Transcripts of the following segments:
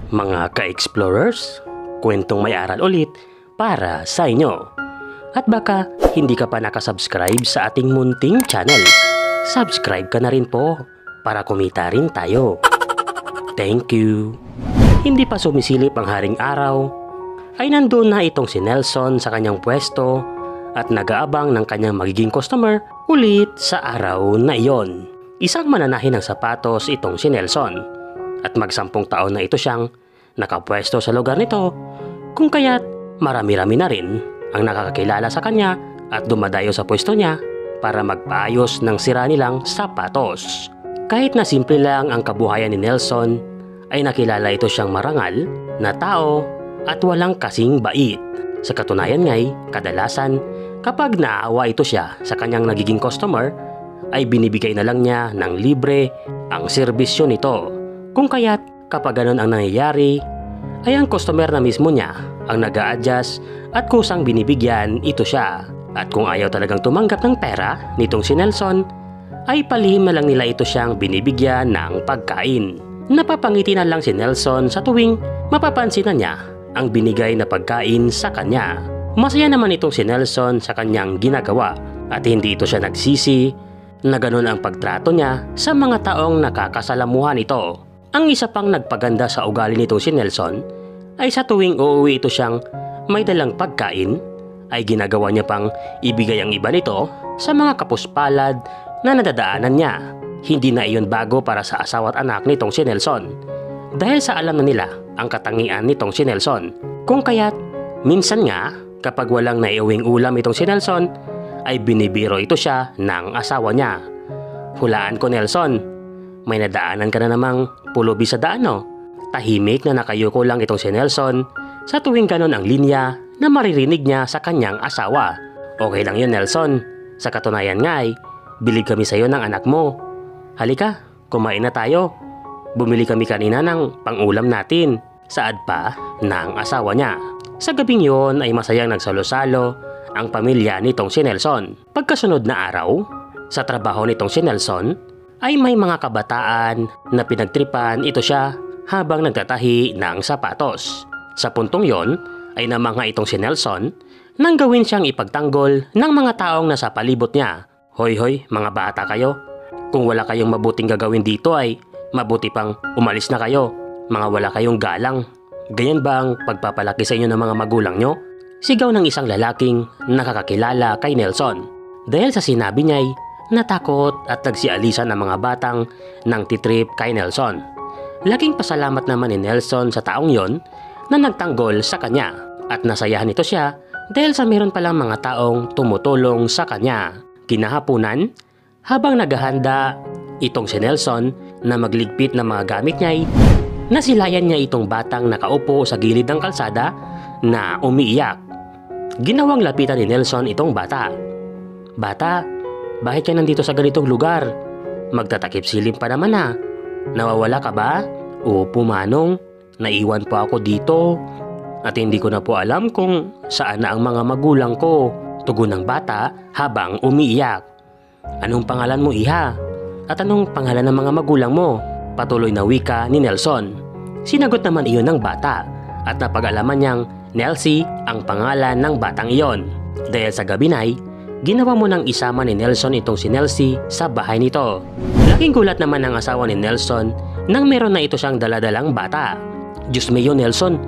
Mga ka-explorers, kwentong may aral ulit para sa inyo. At baka hindi ka pa nakasubscribe sa ating munting channel, subscribe ka na rin po para kumita rin tayo. Thank you. Hindi pa sumisilip ang haring araw, ay nandun na itong si Nelson sa kanyang pwesto at nag-aabang ng kanyang magiging customer ulit sa araw na iyon. Isang mananahin ng sapatos itong si Nelson. At mag-10 taon na ito siyang nakapwesto sa lugar nito, kung kaya't marami-rami na rin ang nakakakilala sa kanya at dumadayo sa pwesto niya para magpaayos ng sira nilang sapatos. Kahit na simple lang ang kabuhayan ni Nelson, ay nakilala ito siyang marangal na tao at walang kasing bait. Sa katunayan nga'y kadalasan kapag naaawa ito siya sa kanyang nagiging customer, ay binibigay na lang niya ng libre ang serbisyo nito. Kung kaya't kapag ganun ang nangyayari, ay ang customer na mismo niya ang nag-a-adjust at kusang binibigyan ito siya. At kung ayaw talagang tumanggap ng pera nitong si Nelson, ay palihim na lang nila ito siyang binibigyan ng pagkain. Napapangiti na lang si Nelson sa tuwing mapapansin na niya ang binigay na pagkain sa kanya. Masaya naman itong si Nelson sa kanyang ginagawa at hindi ito siya nagsisi na ganun ang pagtrato niya sa mga taong nakakasalamuhan ito. Ang isa pang nagpaganda sa ugali nitong si Nelson ay sa tuwing uuwi ito siyang may dalang pagkain, ay ginagawa niya pang ibigay ang iba nito sa mga kapuspalad na nadadaanan niya. Hindi na iyon bago para sa asawa at anak nitong si Nelson, dahil sa alam na nila ang katangian nitong si Nelson. Kung kaya't minsan nga kapag walang naiuwing ulam itong si Nelson, ay binibiro ito siya ng asawa niya. Hulaan ko, Nelson, may nadaanan ka na namang pulubi sa daan, no? Tahimik na nakayuko lang itong si Nelson sa tuwing ganon ang linya na maririnig niya sa kanyang asawa. Okay lang yun, Nelson. Sa katunayan nga ay, bilib kami sa iyo ng anak mo. Halika, kumain na tayo. Bumili kami kanina ng pang-ulam natin. Saad pa ng asawa niya. Sa gabing yon ay masayang nagsalo-salo ang pamilya nitong si Nelson. Pagkasunod na araw, sa trabaho nitong si Nelson, ay may mga kabataan na pinagtripan ito siya habang nagtatahi ng sapatos. Sa puntong yon ay namangha itong si Nelson nang gawin siyang ipagtanggol ng mga taong nasa palibot niya. Hoy mga bata kayo, kung wala kayong mabuting gagawin dito ay mabuti pang umalis na kayo. Mga wala kayong galang. Ganyan ba ang pagpapalaki sa inyo ng mga magulang nyo? Sigaw ng isang lalaking nakakakilala kay Nelson. Dahil sa sinabi niya ay natakot at nagsialisan ang mga batang nang titrip kay Nelson. Laking pasalamat naman ni Nelson sa taong yon na nagtanggol sa kanya at nasayahan ito siya dahil sa meron palang mga taong tumutulong sa kanya. Kinahapunan, habang naghahanda itong si Nelson na magligpit ng mga gamit niya, nasilayan niya itong batang nakaupo sa gilid ng kalsada na umiiyak. Ginawang lapitan ni Nelson itong bata. Bata, bakit ka nandito sa ganitong lugar? Magtatakip silim pa naman na. Nawawala ka ba? Opo, manong. Naiwan po ako dito. At hindi ko na po alam kung saan na ang mga magulang ko. Tugon ng bata habang umiiyak. Anong pangalan mo, iha? At anong pangalan ng mga magulang mo? Patuloy na wika ni Nelson. Sinagot naman iyon ng bata at napag-alaman niyang Nelsie ang pangalan ng batang iyon. Dahil sa gabi na'y ginawa mo nang isama ni Nelson itong si Nelsie sa bahay nito. Laking gulat naman ang asawa ni Nelson nang meron na ito siyang daladalang bata. Diyos mio, Nelson,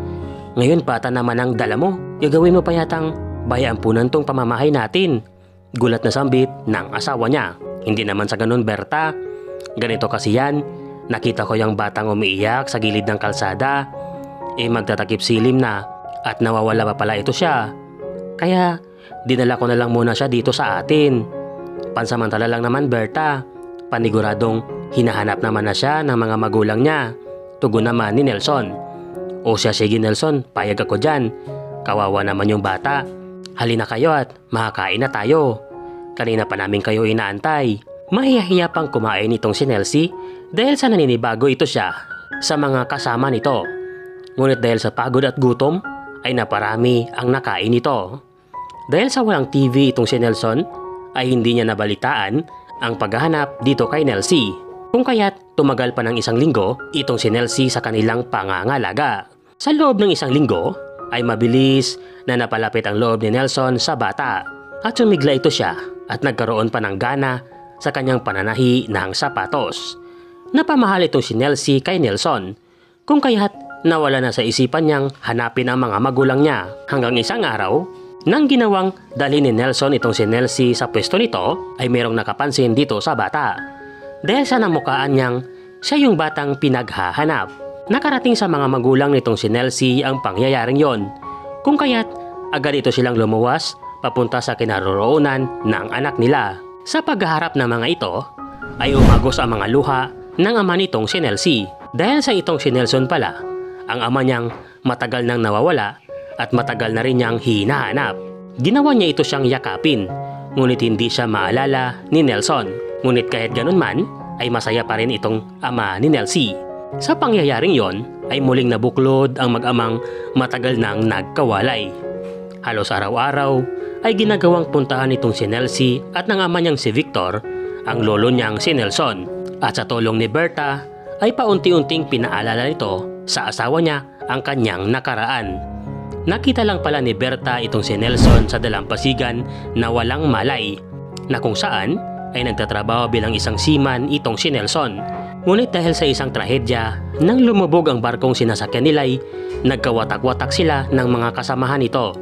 ngayon bata naman ang dala mo. Gagawin mo pa yatang bayampunan tong pamamahay natin. Gulat na sambit ng asawa niya. Hindi naman sa ganun, Berta. Ganito kasi yan. Nakita ko yung batang umiiyak sa gilid ng kalsada. Magtatakip silim na at nawawala pa pala ito siya. Kaya dinala ko na lang muna siya dito sa atin. Pansamantala lang naman, Berta. Paniguradong hinahanap naman na siya ng mga magulang niya. Tugon naman ni Nelson. O siya, sige Nelson, payag ako dyan. Kawawa naman yung bata. Halina kayo at makakain na tayo. Kanina pa namin kayo inaantay. Mahiyahiya pang kumain itong si Nelsie dahil sa naninibago ito siya sa mga kasama nito. Ngunit dahil sa pagod at gutom ay naparami ang nakain nito. Dahil sa walang TV itong si Nelson ay hindi niya nabalitaan ang paghahanap dito kay Nelsie. Kung kaya't tumagal pa ng 1 linggo itong si Nelsie sa kanilang pangangalaga. Sa loob ng 1 linggo ay mabilis na napalapit ang loob ni Nelson sa bata at sumigla ito siya at nagkaroon pa ng gana sa kanyang pananahi ng sapatos. Napamahal itong si Nelsie kay Nelson kung kaya't nawala na sa isipan niyang hanapin ang mga magulang niya hanggang isang araw nang ginawang dalhin ni Nelson itong si Nelsie sa pwesto nito ay merong nakapansin dito sa bata. Dahil sa namukaan niyang siya yung batang pinaghahanap. Nakarating sa mga magulang nitong si Nelsie ang pangyayaring yon. Kung kaya't agad ito silang lumuwas papunta sa kinaroroonan ng anak nila. Sa paghaharap ng mga ito ay umagos ang mga luha ng ama nitong si Nelsie. Dahil sa itong si Nelson pala, ang ama niyang matagal nang nawawala at matagal na rin niyang hinahanap. Ginawa niya ito siyang yakapin, ngunit hindi siya maalala ni Nelson. Ngunit kahit ganun man, ay masaya pa rin itong ama ni Nelsie. Sa pangyayaring yon, ay muling nabuklod ang mag-amang matagal nang nagkawalay. Halos araw-araw ay ginagawang puntahan itong si Nelsie at ng ama niyang si Victor, ang lolo niyang si Nelson. At sa tulong ni Berta, ay paunti-unting pinaalala nito sa asawa niya ang kanyang nakaraan. Nakita lang pala ni Berta itong si Nelson sa dalampasigan na walang malay, na kung saan ay nagtatrabaho bilang isang seaman itong si Nelson. Ngunit dahil sa isang trahedya, nang lumubog ang barkong sinasakyan nila'y nagkawatak-watak sila ng mga kasamahan nito.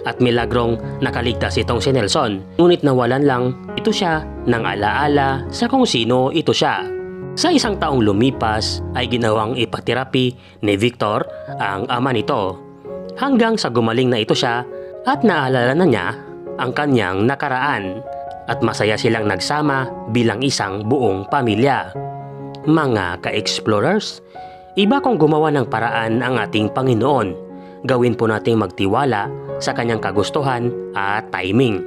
At milagrong nakaligtas itong si Nelson, ngunit nawalan lang ito siya ng alaala sa kung sino ito siya. Sa 1 taong lumipas ay ginawang ipaterapi ni Victor ang ama nito, hanggang sa gumaling na ito siya at naalala na niya ang kanyang nakaraan. At masaya silang nagsama bilang isang buong pamilya. Mga ka-explorers, iba kung gumawa ng paraan ang ating Panginoon. Gawin po nating magtiwala sa kanyang kagustuhan at timing.